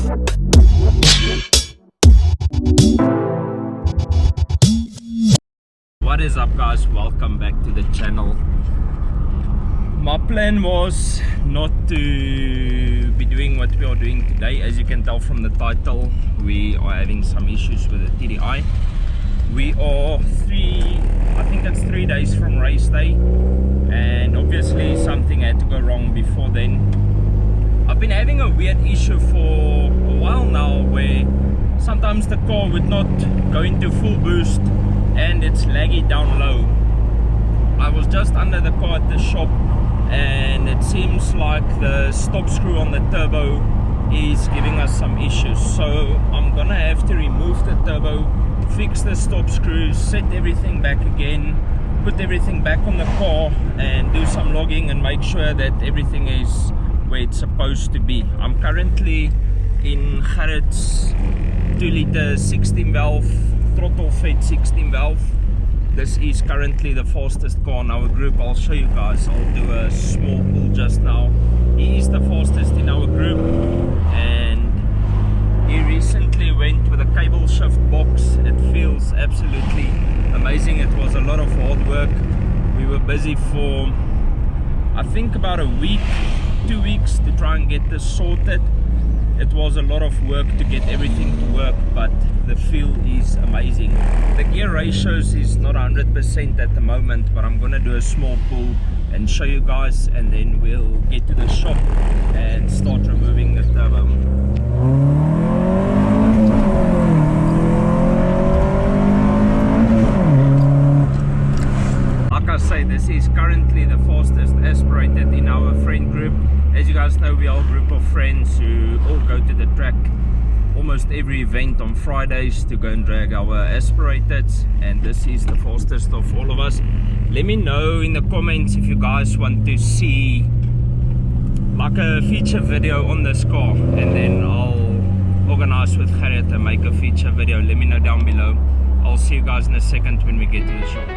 What is up, guys? Welcome back to the channel. My plan was not to be doing what we are doing today. As you can tell from the title, we are having some issues with the TDI. We are I think it's 3 days from race day, and obviously something had to go wrong before then. I've been having a weird issue for a while now where sometimes the car would not go into full boost and it's laggy down low. I was just under the car at the shop and it seems like the stop screw on the turbo is giving us some issues, so I'm gonna have to remove the turbo, fix the stop screws, set everything back again, put everything back on the car and do some logging and make sure that everything is where it's supposed to be. I'm currently in Gerrit's 2-liter 16 valve throttle fed 16 valve. This is currently the fastest car in our group. I'll show you guys. I'll do a small pull just now. He is the fastest in our group and he recently went with a cable shift box. It feels absolutely amazing. It was a lot of hard work. We were busy for I think about a week, 2 weeks to try and get this sorted. It was a lot of work to get everything to work, but the feel is amazing. The gear ratios is not 100% at the moment, but I'm gonna do a small pull and show you guys, and then we'll get to the shop and start removing the turbo. Like I say, this is currently the fastest aspirated in our friend group. As you guys know, we are a group of friends who all go to the track almost every event on Fridays to go and drag our aspirators, and this is the fastest of all of us. Let me know in the comments if you guys want to see like a feature video on this car, and then I'll organize with Gerrit and make a feature video. Let me know down below. I'll see you guys in a second when we get to the shop.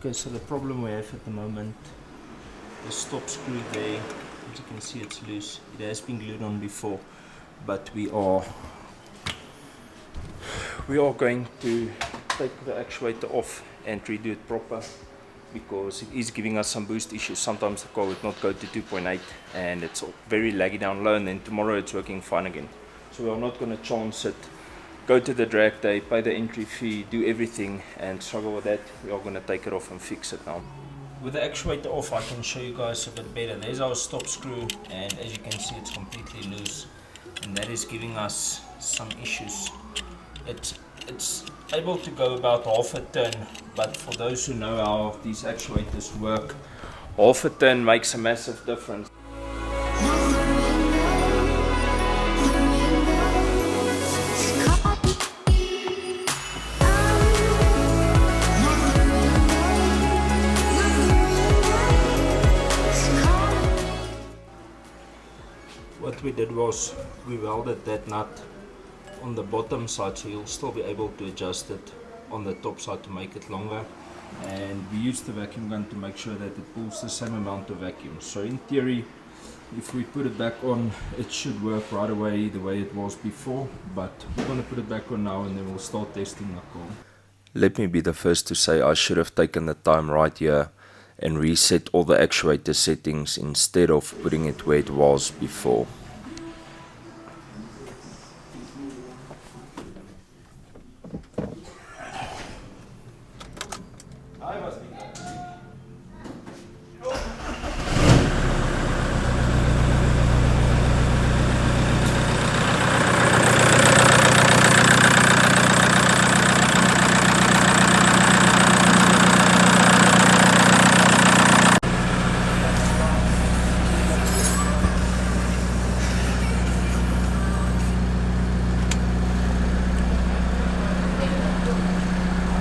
Okay, so the problem we have at the moment, the stop screw there, as you can see it's loose. It has been glued on before, but we are going to take the actuator off and redo it proper. because it is giving us some boost issues. Sometimes the car would not go to 2.8 and it's very laggy down low, and then tomorrow it's working fine again. So we are not going to chance it, go to the drag day, pay the entry fee, do everything and struggle with that. We are going to take it off and fix it now. With the actuator off, I can show you guys a bit better. There's our stop screw, and as you can see it's completely loose, and that is giving us some issues. It's able to go about half a turn, but for those who know how these actuators work, half a turn makes a massive difference. What we did was we welded that nut on the bottom side, so you'll still be able to adjust it on the top side to make it longer, and we used the vacuum gun to make sure that it pulls the same amount of vacuum. So in theory, if we put it back on, it should work right away the way it was before, but we're going to put it back on now and then we'll start testing the car. Let me be the first to say I should have taken the time right here and reset all the actuator settings instead of putting it where it was before.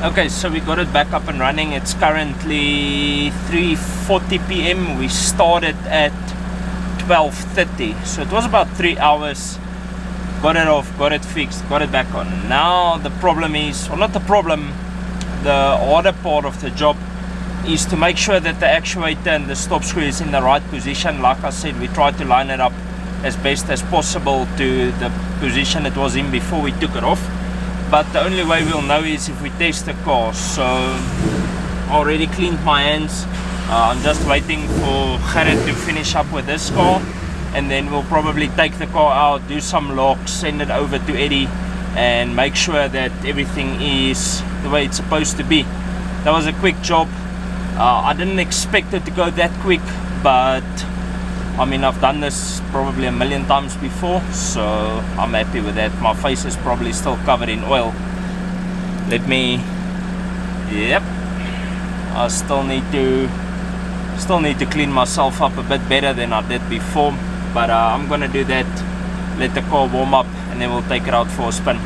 Okay, so we got it back up and running. It's currently 3:40 p.m. We started at 12:30, so it was about 3 hours. Got it off, got it fixed, got it back on. Now the problem is, or not the problem, the harder part of the job is to make sure that the actuator and the stop screw is in the right position. Like I said, we tried to line it up as best as possible to the position it was in before we took it off. But the only way we'll know is if we test the car. So I already cleaned my hands. I'm just waiting for Gerrit to finish up with this car, and then we'll probably take the car out, do some locks, send it over to Eddie and make sure that everything is the way it's supposed to be. That was a quick job. I didn't expect it to go that quick, but I mean, I've done this probably a million times before, so I'm happy with that. My face is probably still covered in oil. Yep. I still need to clean myself up a bit better than I did before, but I'm gonna do that, let the car warm up, and then we'll take it out for a spin.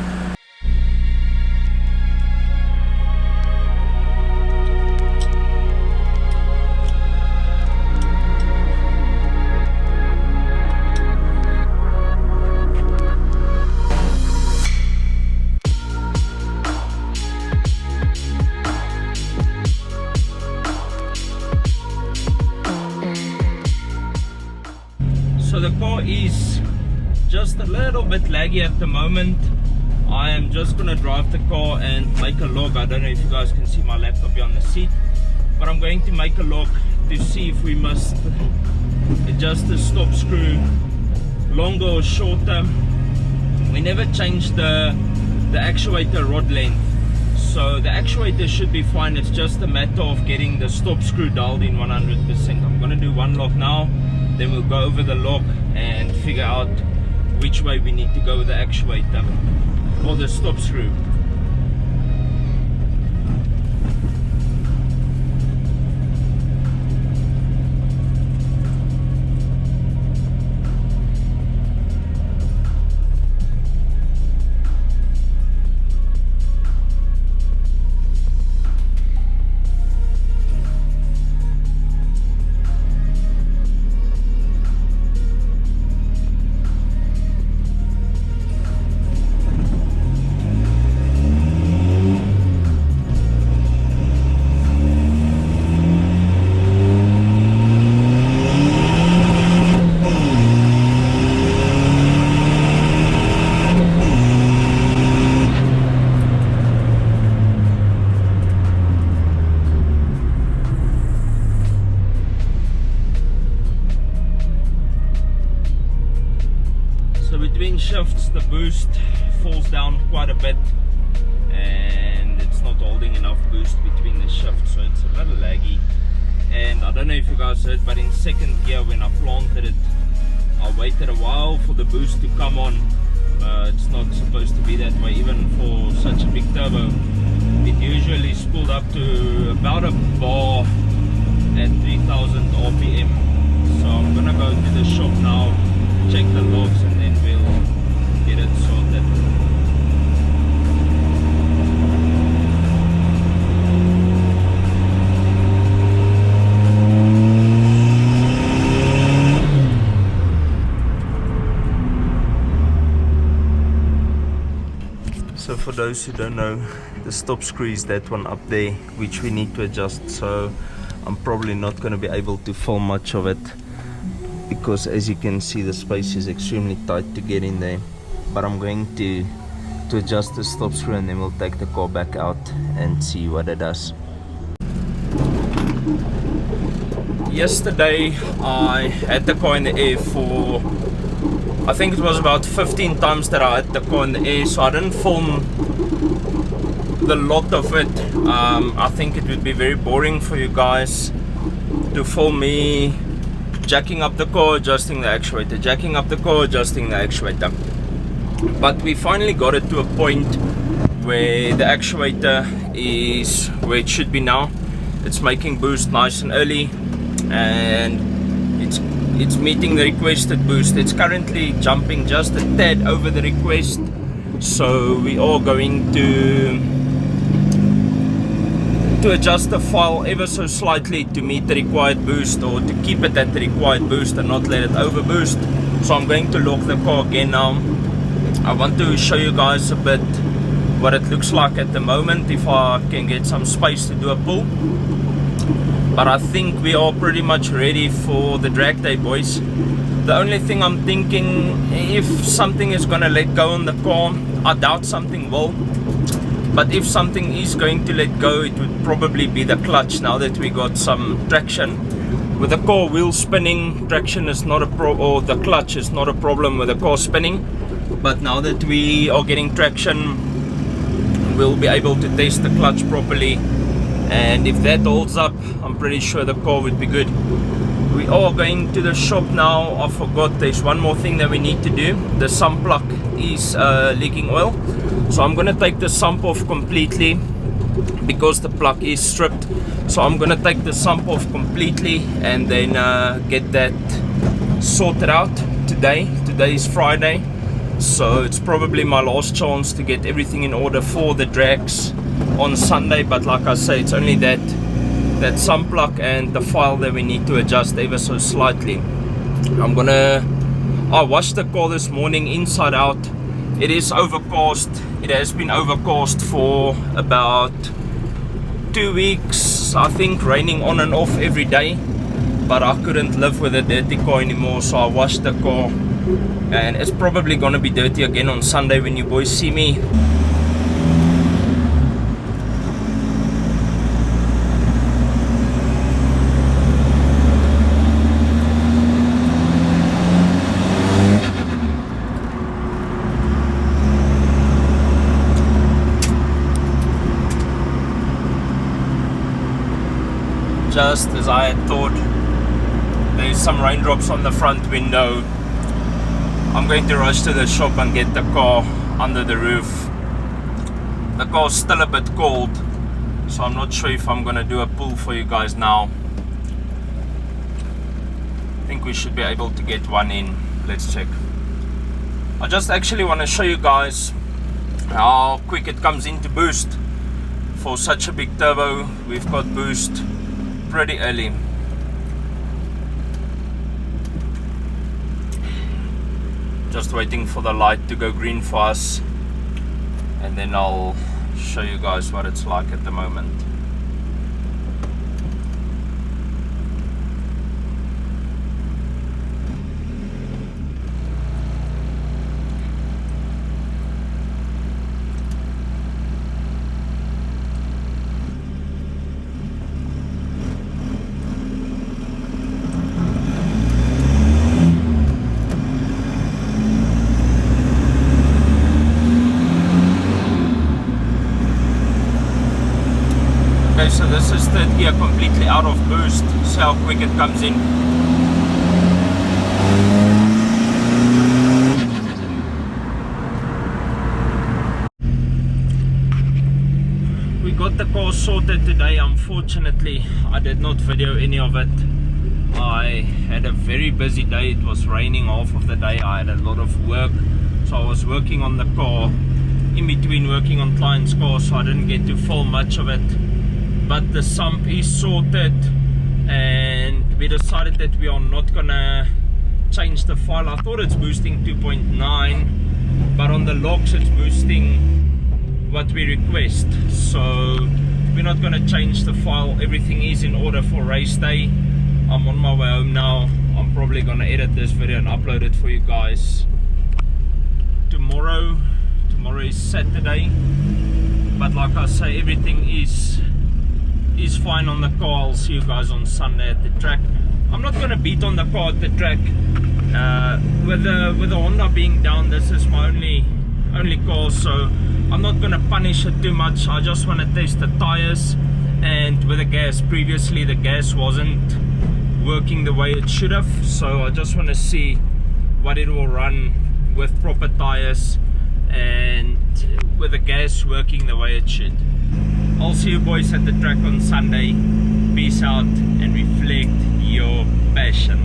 So the car is just a little bit laggy at the moment. I am just gonna drive the car and make a log. I don't know if you guys can see my laptop here on the seat, but I'm going to make a log to see if we must adjust the stop screw longer or shorter. We never changed the actuator rod length, so the actuator should be fine. It's just a matter of getting the stop screw dialed in 100%. I'm gonna do one lock now, then we'll go over the lock and figure out which way we need to go with the actuator or the stop screw. shifts, the boost falls down quite a bit, and it's not holding enough boost between the shifts, so it's a little laggy. And I don't know if you guys heard, but in second gear when I planted it, I waited a while for the boost to come on. It's not supposed to be that way, even for such a big turbo. It usually spooled up to about a bar at 3000 RPM. So I'm gonna go to the shop now, check the logs, and then we'll get it sorted. So for those who don't know, the stop screw is that one up there, which we need to adjust. So I'm probably not going to be able to film much of it, because as you can see the space is extremely tight to get in there. But I'm going to adjust the stop screw, and then we'll take the car back out and see what it does. Yesterday I had the car in the air for, I think it was about 15 times that I had the car in the air, so I didn't film the lot of it. I think it would be very boring for you guys to film me jacking up the car, adjusting the actuator, jacking up the car, adjusting the actuator. But we finally got it to a point where the actuator is where it should be now. It's making boost nice and early, and it's meeting the requested boost. It's currently jumping just a tad over the request, so we are going to adjust the file ever so slightly to meet the required boost, or to keep it at the required boost and not let it overboost. So I'm going to lock the car again now. I want to show you guys a bit what it looks like at the moment, if I can get some space to do a pull. But I think we are pretty much ready for the drag day, boys. The only thing I'm thinking, if something is gonna let go on the car, I doubt something will, but if something is going to let go, it would probably be the clutch. Now that we got some traction with the car wheel spinning, traction is not a or the clutch is not a problem with the car spinning. But now that we are getting traction, we'll be able to test the clutch properly, and if that holds up, I'm pretty sure the car would be good. We are going to the shop now. I forgot, there's one more thing that we need to do. The sump plug is leaking oil, so I'm gonna take the sump off completely because the plug is stripped. So I'm gonna take the sump off completely and then get that sorted out today. Today is Friday, so it's probably my last chance to get everything in order for the drags on Sunday. But like I say, it's only that sump plug and the file that we need to adjust ever so slightly. I washed the car this morning inside out. It is overcast. It has been overcast for about 2 weeks, I think, raining on and off every day. But I couldn't live with a dirty car anymore, so I washed the car, and it's probably gonna be dirty again on Sunday when you boys see me. Just as I had thought, there's some raindrops on the front window. I'm going to rush to the shop and get the car under the roof. The car's still a bit cold, so I'm not sure if I'm going to do a pull for you guys now. I think we should be able to get one in. Let's check. I just actually want to show you guys how quick it comes into boost. For such a big turbo, we've got boost pretty early. Just waiting for the light to go green for us, and then I'll show you guys what it's like at the moment. Okay, so this is third gear completely out of boost. See how quick it comes in. We got the car sorted today. Unfortunately, I did not video any of it. I had a very busy day. It was raining half of the day. I had a lot of work, so I was working on the car in between working on clients' cars, so I didn't get to film much of it. But the sump is sorted, and we decided that we are not gonna change the file. I thought it's boosting 2.9, but on the logs it's boosting what we request, so we're not gonna change the file. Everything is in order for race day. I'm on my way home now. I'm probably gonna edit this video and upload it for you guys tomorrow. Tomorrow is Saturday, but like I say, everything is fine on the car. I'll see you guys on Sunday at the track. I'm not gonna beat on the car at the track. With the Honda being down, this is my only car, so I'm not gonna punish it too much. I just want to test the tires, and with the gas, previously the gas wasn't working the way it should have, so I just want to see what it will run with proper tires and with the gas working the way it should. I'll see you boys at the track on Sunday. Peace out and reflect your passion.